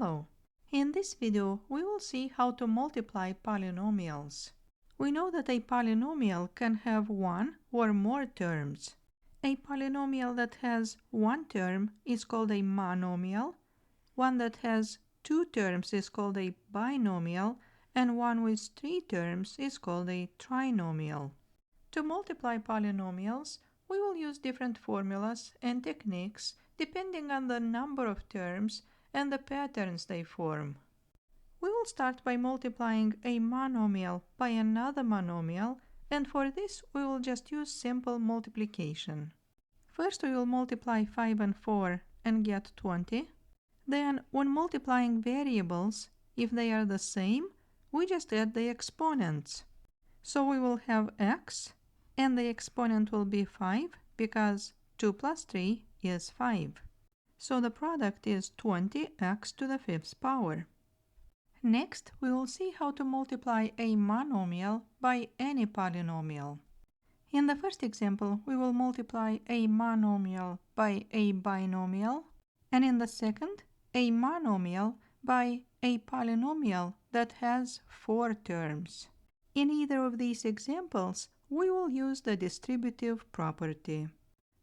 Hello! In this video, we will see how to multiply polynomials. We know that a polynomial can have one or more terms. A polynomial that has one term is called a monomial, one that has two terms is called a binomial, and one with three terms is called a trinomial. To multiply polynomials, we will use different formulas and techniques depending on the number of terms and the patterns they form. We will start by multiplying a monomial by another monomial, and for this we will just use simple multiplication. First we will multiply 5 and 4 and get 20. Then, when multiplying variables, if they are the same, we just add the exponents. So we will have x, and the exponent will be 5 because 2 plus 3 is 5. So the product is 20x to the 5th power. Next, we will see how to multiply a monomial by any polynomial. In the first example, we will multiply a monomial by a binomial, and in the second, a monomial by a polynomial that has 4 terms. In either of these examples, we will use the distributive property.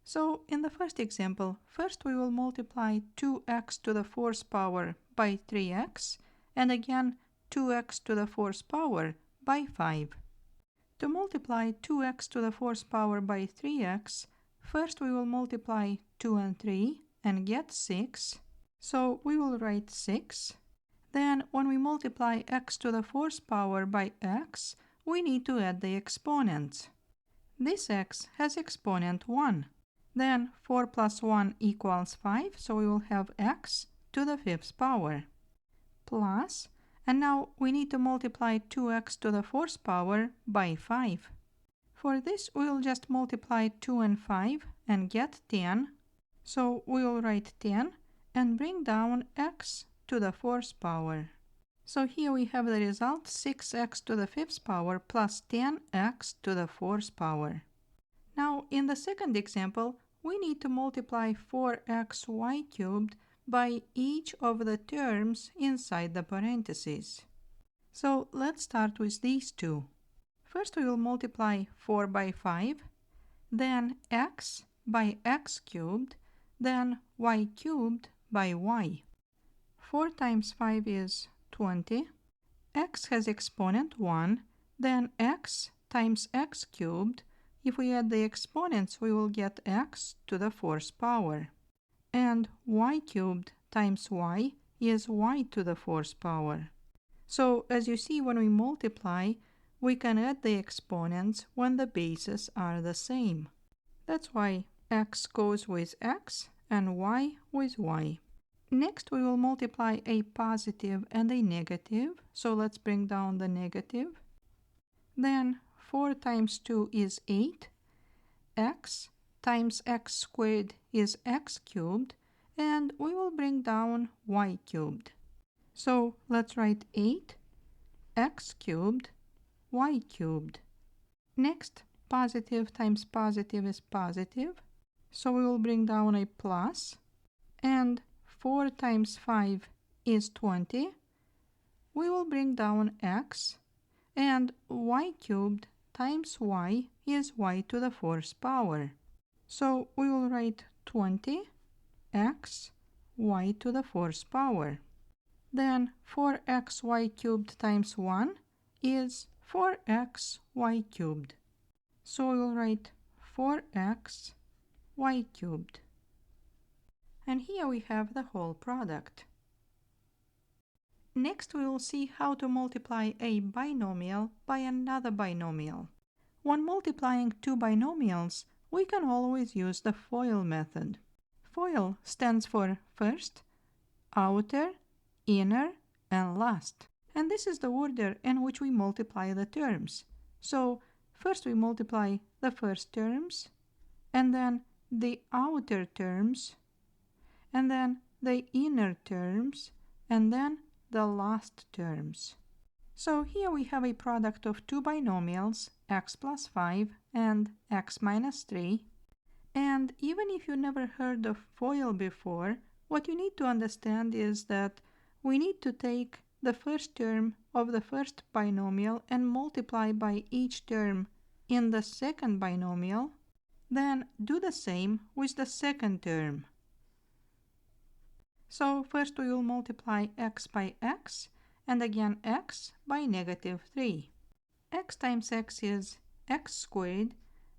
So, in the first example, first we will multiply 2x to the 4th power by 3x, and again 2x to the 4th power by 5. To multiply 2x to the 4th power by 3x, first we will multiply 2 and 3 and get 6. So we will write 6. Then, when we multiply x to the 4th power by x, we need to add the exponents. This x has exponent 1. Then 4 plus 1 equals 5, so we will have x to the 5th power. Plus, and now we need to multiply 2x to the 4th power by 5. For this, we will just multiply 2 and 5 and get 10. So we will write 10 and bring down x to the 4th power. So here we have the result 6x to the 5th power plus 10x to the 4th power. Now, in the second example, we need to multiply 4xy cubed by each of the terms inside the parentheses. So let's start with these two. First we will multiply 4 by 5, then x by x cubed, then y cubed by y. 4 times 5 is 20. X has exponent 1, then x times x cubed. If we add the exponents, we will get x to the 4th power. And y cubed times y is y to the 4th power. So, as you see, when we multiply, we can add the exponents when the bases are the same. That's why x goes with x and y with y. Next, we will multiply a positive and a negative. So let's bring down the negative. Then 4 times 2 is 8. X times x squared is x cubed. And we will bring down y cubed. So let's write 8 x cubed y cubed. Next, positive times positive is positive. So we will bring down a plus. And 4 times 5 is 20. We will bring down x. And y cubed times y is y to the 4th power. So we will write 20x y to the 4th power. Then 4xy cubed times 1 is 4xy cubed. So we will write 4x y cubed. And here we have the whole product. Next we will see how to multiply a binomial by another binomial. When multiplying two binomials, we can always use the FOIL method. FOIL stands for first, outer, inner, and last. And this is the order in which we multiply the terms. So first we multiply the first terms, and then the outer terms, and then the inner terms, and then the last terms. So here we have a product of two binomials, x plus 5 and x minus 3. And even if you never heard of FOIL before, what you need to understand is that we need to take the first term of the first binomial and multiply by each term in the second binomial, then do the same with the second term. So first we will multiply x by x, and again x by negative 3. X times x is x squared,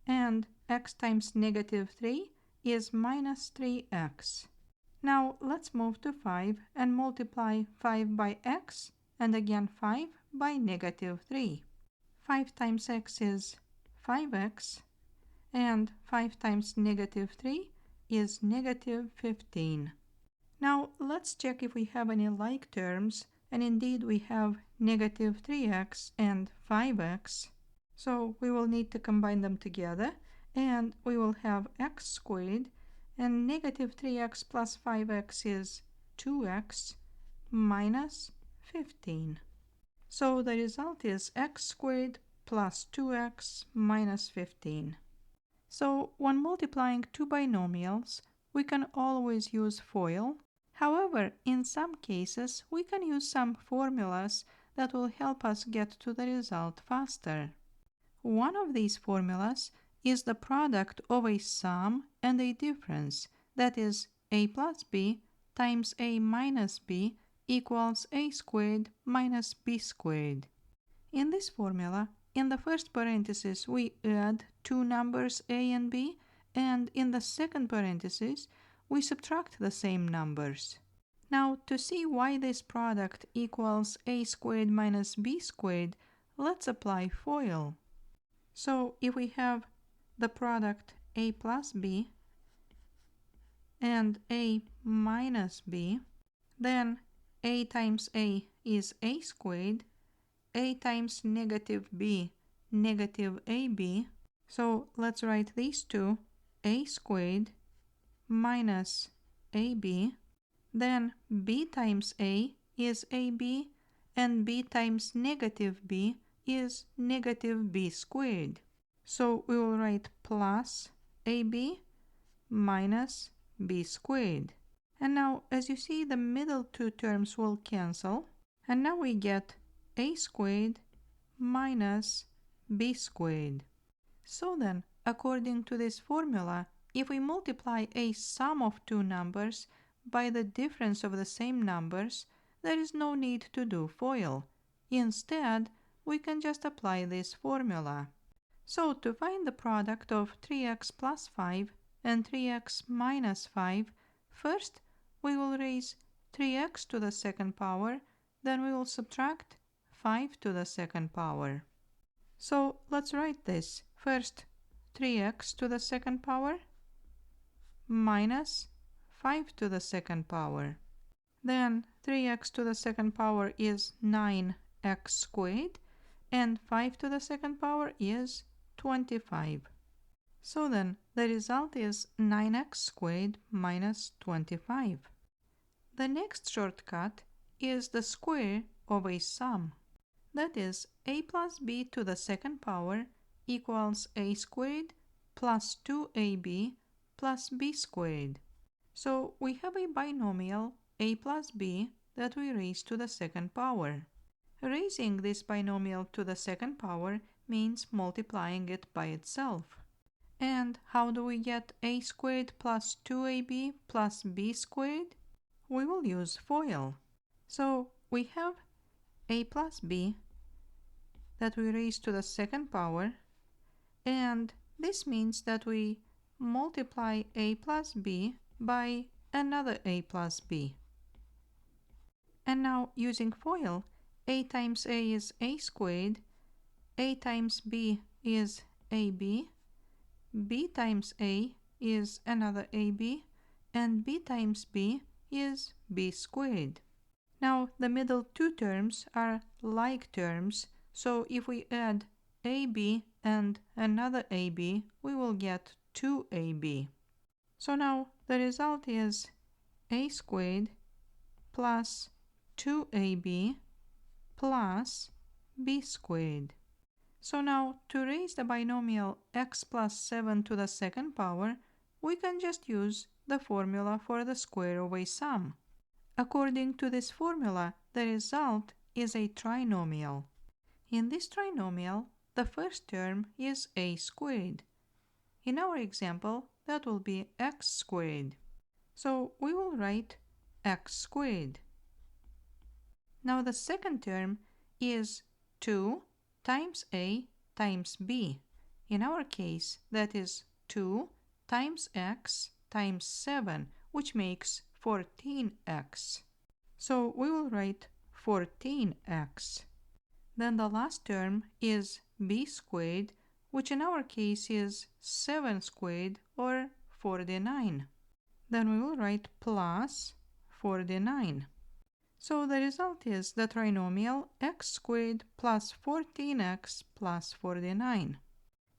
and x times negative 3 is minus 3x. Now let's move to 5 and multiply 5 by x, and again 5 by negative 3. 5 times x is 5x, and 5 times negative 3 is negative 15. Now let's check if we have any like terms, and indeed we have negative 3x and 5x. So we will need to combine them together, and we will have x squared, and negative 3x plus 5x is 2x minus 15. So the result is x squared plus 2x minus 15. So when multiplying two binomials, we can always use FOIL. However, in some cases, we can use some formulas that will help us get to the result faster. One of these formulas is the product of a sum and a difference, that is, a plus b times a minus b equals a squared minus b squared. In this formula, in the first parenthesis we add two numbers a and b, and in the second parenthesis we subtract the same numbers. Now, to see why this product equals a squared minus b squared, let's apply FOIL. So if we have the product a plus b and a minus b, then a times a is a squared, a times negative b, negative ab. So let's write these two, a squared minus ab. Then b times a is ab, and b times negative b is negative b squared. So we will write plus ab minus b squared. And now, as you see, the middle two terms will cancel, and now we get a squared minus b squared. So then, according to this formula, if we multiply a sum of two numbers by the difference of the same numbers, there is no need to do FOIL. Instead, we can just apply this formula. So to find the product of 3x plus 5 and 3x minus 5, first we will raise 3x to the second power, then we will subtract 5 to the second power. So let's write this. First 3x to the second power minus 5 to the second power. Then 3x to the second power is 9x squared, and 5 to the second power is 25. So then the result is 9x squared minus 25. The next shortcut is the square of a sum. That is, a plus b to the second power equals a squared plus 2ab plus b squared. So we have a binomial a plus b that we raise to the second power. Raising this binomial to the second power means multiplying it by itself. And how do we get a squared plus 2ab plus b squared? We will use FOIL. So we have a plus b that we raise to the second power, and this means that we multiply a plus b by another a plus b. And now, using FOIL, a times a is a squared, a times b is ab, b times a is another ab, and b times b is b squared. Now, the middle two terms are like terms, so if we add ab and another ab, we will get 2ab. So now the result is a squared plus 2ab plus b squared. So now, to raise the binomial x plus 7 to the second power, we can just use the formula for the square of a sum. According to this formula, the result is a trinomial. In this trinomial, the first term is a squared. In our example, that will be x squared. So we will write x squared. Now the second term is 2 times a times b. In our case, that is 2 times x times 7, which makes 14x. So we will write 14x. Then the last term is b squared, which in our case is 7 squared or 49. Then we will write plus 49. So the result is the trinomial x squared plus 14x plus 49.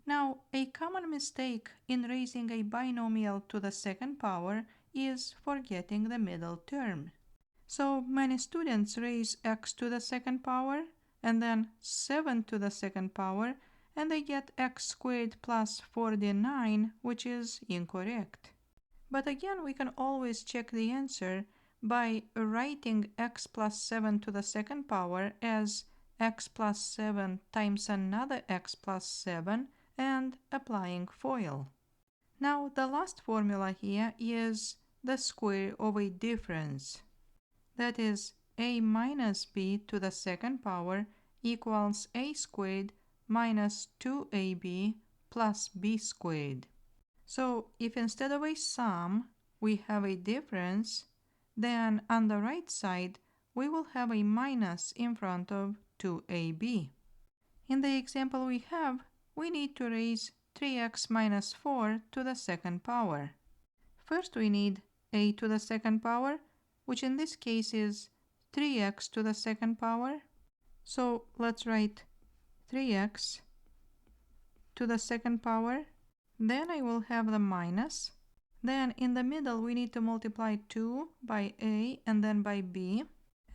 Now, a common mistake in raising a binomial to the second power is forgetting the middle term. So many students raise x to the second power and then 7 to the second power, and they get x squared plus 49, which is incorrect. But again, we can always check the answer by writing x plus 7 to the second power as x plus 7 times another x plus 7 and applying FOIL. Now the last formula here is the square of a difference. That is a minus b to the second power equals a squared minus 2ab plus b squared. So if instead of a sum we have a difference, then on the right side we will have a minus in front of 2ab. In the example we have, we need to raise 3x minus 4 to the second power. First we need a to the second power, which in this case is 3x to the second power. So let's write 3x to the second power. Then I will have the minus. Then in the middle we need to multiply 2 by a and then by b.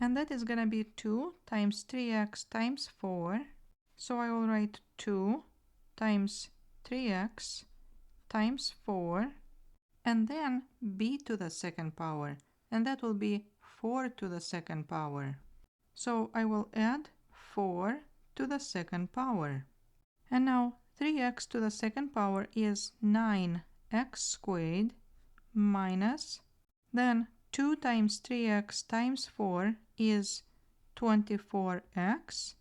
And that is going to be 2 times 3x times 4. So I will write 2 times 3x times 4. And then b to the second power. And that will be 4 to the second power. So I will add 4 to the second power. And now 3x to the second power is 9x squared minus, then 2 times 3x times 4 is 24x,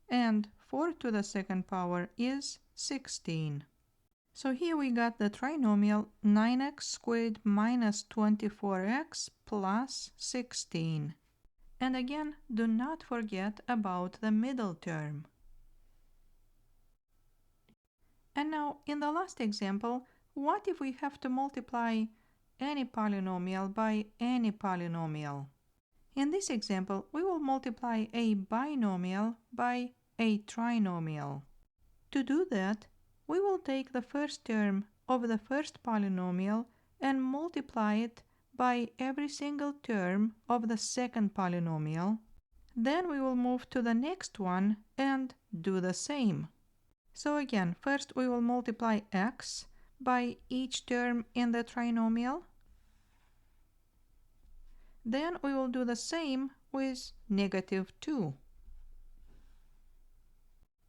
and 4 to the second power is 16. So here we got the trinomial 9x squared minus 24x plus 16. And again, do not forget about the middle term. And now, in the last example, what if we have to multiply any polynomial by any polynomial? In this example, we will multiply a binomial by a trinomial. To do that, we will take the first term of the first polynomial and multiply it by every single term of the second polynomial. Then we will move to the next one and do the same. So again, first we will multiply x by each term in the trinomial. Then we will do the same with -2.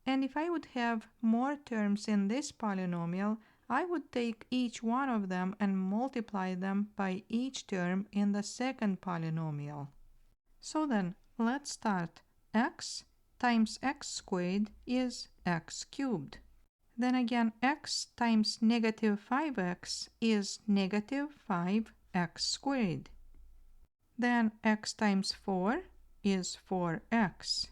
And if I would have more terms in this polynomial, I would take each one of them and multiply them by each term in the second polynomial. So then, let's start. X times x squared is x cubed. Then again, x times -5x is -5x squared. Then x times 4 is 4x.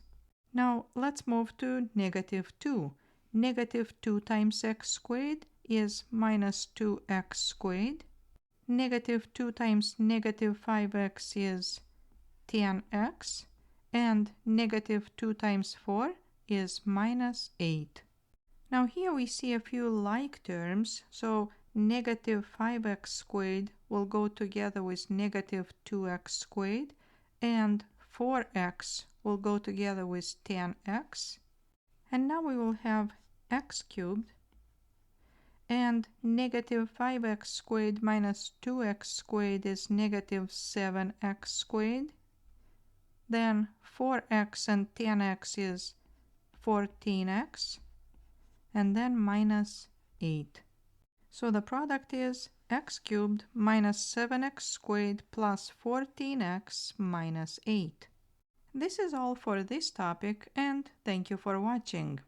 Now let's move to -2. -2 times x squared is -2x squared. -2 times -5x is 10x. And -2 times 4 is -8. Now here we see a few like terms, so -5x squared will go together with -2x squared, and 4x will go together with 10x. And now we will have x cubed, and negative 5x squared minus 2x squared is negative 7x squared. Then 4x and 10x is 14x, and then minus 8. So the product is x cubed minus 7x squared plus 14x minus 8. This is all for this topic, and thank you for watching.